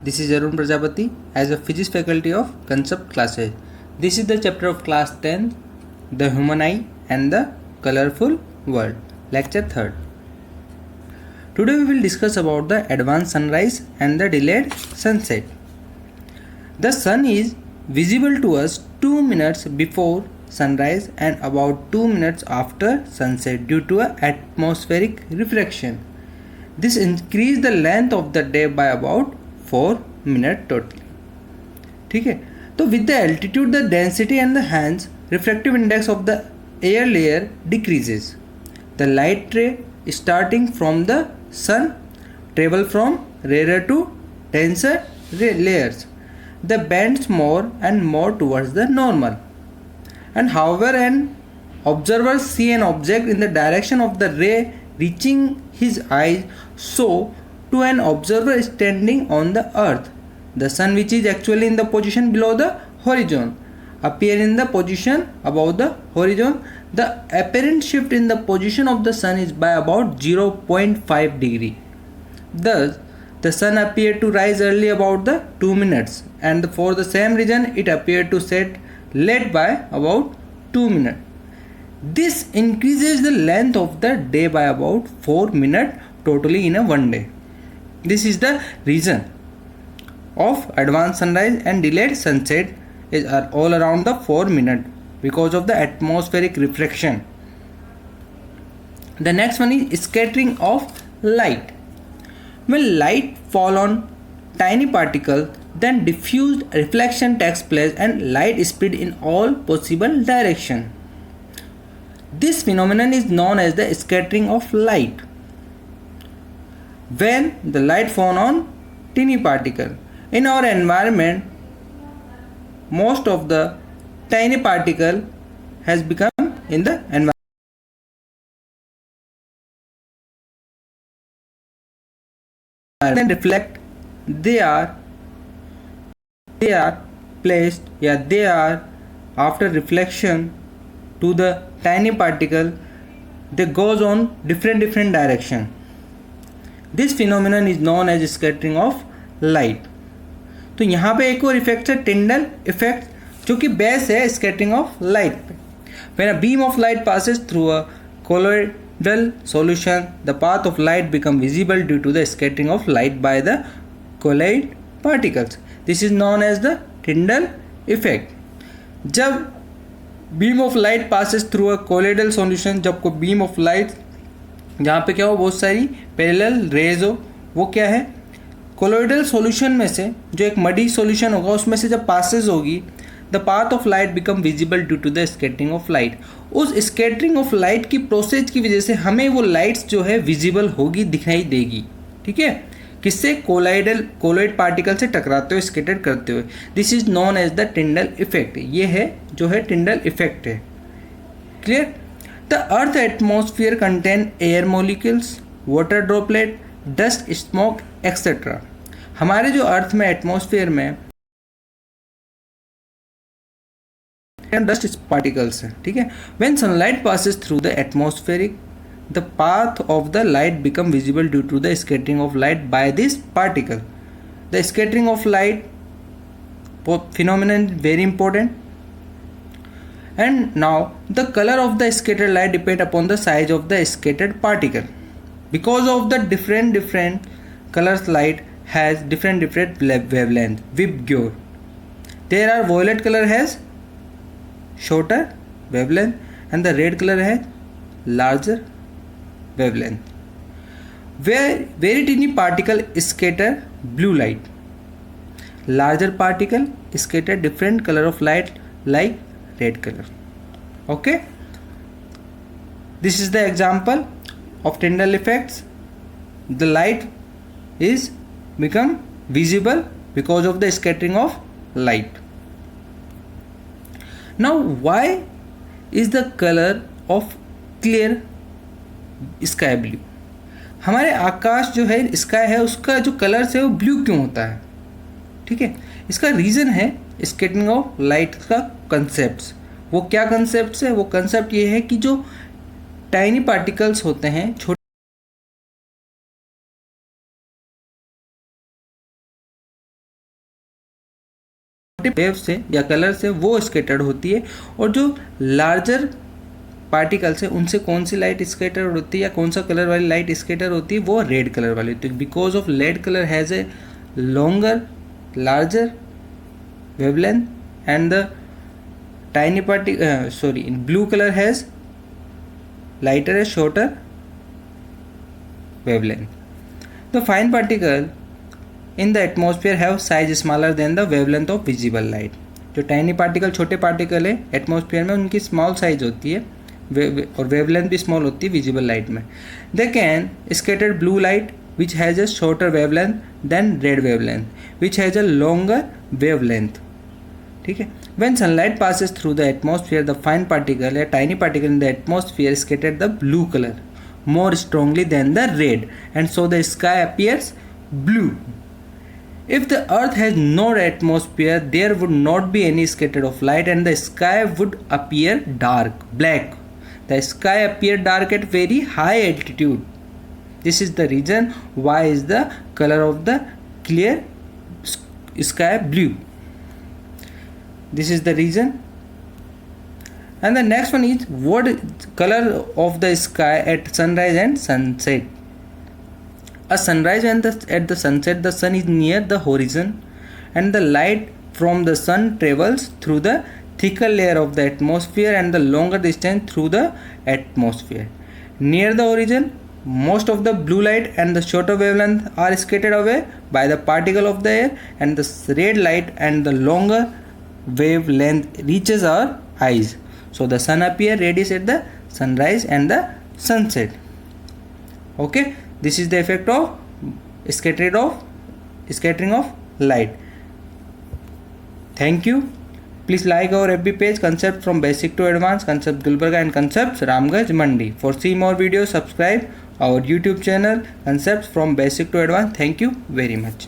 This is Arun Prajapati as a physics faculty of concept classes. This is the chapter of class 10, the human eye and the colorful world, lecture 3rd. Today we will discuss about the advanced sunrise and the delayed sunset. The sun is visible to us 2 minutes before sunrise and about 2 minutes after sunset due to an atmospheric refraction. This increases the length of the day by about 4 minutes totally. ठीक है, तो with the altitude the density and the hence refractive index of the air layer decreases. The light ray starting from the sun travel from rarer to denser layers. The bends more and more towards the normal. And however an observer see an object in the direction of the ray reaching his eyes, so to an observer standing on the earth, the sun, which is actually in the position below the horizon, appear in the position above the horizon. The apparent shift in the position of the sun is by about 0.5 degree. Thus, the sun appeared to rise early about the 2 minutes, and for the same reason it appeared to set late by about 2 minutes. This increases the length of the day by about 4 minutes totally in a one day. This is the reason of advanced sunrise and delayed sunset are all around the 4 minutes because of the atmospheric refraction. The next one is scattering of light. When light fall on tiny particle, then diffused reflection takes place and light spread in all possible direction. This phenomenon is known as the scattering of light. When the light fall on tiny particle in our environment, most of the tiny particle has become in the environment and reflect. They are placed, they are after reflection to the tiny particle, they goes on different direction. This phenomenon is known as scattering of light. तो यहाँ पे एक और effect है Tyndall effect, जो कि base है scattering of light पे. When a beam of light passes through a colloidal solution, the path of light become visible due to the scattering of light by the colloid particles. This is known as the Tyndall effect. जब beam of light passes through a colloidal solution, जब कोई beam of light जहाँ पे क्या हो बहुत सारी parallel raise हो, वो क्या है कोलोइडल सॉल्यूशन में से जो एक मडी सॉल्यूशन होगा उसमें से जब पासेस होगी, the path of light become visible due to the scattering of light. उस स्कैटरिंग ऑफ लाइट की प्रोसेस की वजह से हमें वो लाइट्स जो है विजिबल होगी, दिखाई देगी. ठीक है, किससे? कोलोइड पार्टिकल से टकराते हुए स्कैटर करते हुए. This is known as the Tyndall effect. ये है जो है टिंडल इफेक्ट है. Clear? The earth atmosphere contain air molecules, water droplet, dust, smoke etcetera. हमारे जो अर्थ में एटमोसफियर में डस्ट पार्टिकल्स है. ठीक है, when sunlight passes through the atmospheric, the path of the light become visible due to the scattering of light by this particle. The scattering of light phenomenon is very important. And now the color of the scattered light depend upon the size of the scattered particle. Because of the different colors, light has different wavelength. Vibgyor. There are violet color has shorter wavelength and the red color has larger wavelength. Where very tiny particle scatter blue light. Larger particle scatter different color of light like red color. Okay, this is the example of Tyndall effects. The light is become visible because of the scattering of light. Now why is the color of clear sky blue? हमारे आकाश जो है sky है उसका जो colour है वो blue क्यों होता है? ठीक है, इसका रीज़न है स्कैटरिंग ऑफ लाइट का कंसेप्ट. वो क्या कंसेप्ट है? वो कंसेप्ट ये है कि जो टाइनी पार्टिकल्स होते हैं, छोटे वेव से या कलर से वो स्कैटर्ड होती है, और जो लार्जर पार्टिकल्स है उनसे कौन सी लाइट स्कैटर होती है या कौन सा कलर वाली लाइट स्कैटर होती है, वो रेड कलर वाली होती है। Because of red colour has a longer larger wavelength and the tiny blue color has lighter and shorter wavelength. The fine particle in the atmosphere have size smaller than the wavelength of visible light. जो tiny particle छोटे particle है atmosphere में उनकी small size होती है और wavelength भी small होती है विजिबल लाइट में. They can scatter blue light which has a shorter wavelength than red wavelength which has a longer wavelength. ठीक है. When sunlight passes through the atmosphere, the fine particle, a tiny particle in the atmosphere, scatter the blue color more strongly than the red, and so the sky appears blue. If the earth has no atmosphere, there would not be any scatter of light, and the sky would appear dark, black. The sky appear dark at very high altitude. This is the reason why is the color of the clear sky blue. This is the reason. And the next one is what color of the sky at sunrise and sunset. A sunrise and at the sunset, the sun is near the horizon and the light from the sun travels through the thicker layer of the atmosphere and the longer distance through the atmosphere. Near the horizon, most of the blue light and the shorter wavelength are scattered away by the particle of the air, and the red light and the longer wavelength reaches our eyes. So the sun appear reddish at the sunrise and the sunset. Okay, this is the effect of scattering of light. Thank you. Please like our FB page Concept from Basic to Advanced, Concept Gulbarga and Concepts Ramganj Mandi. For see more videos, subscribe our YouTube channel Concepts from Basic to Advanced. Thank you very much.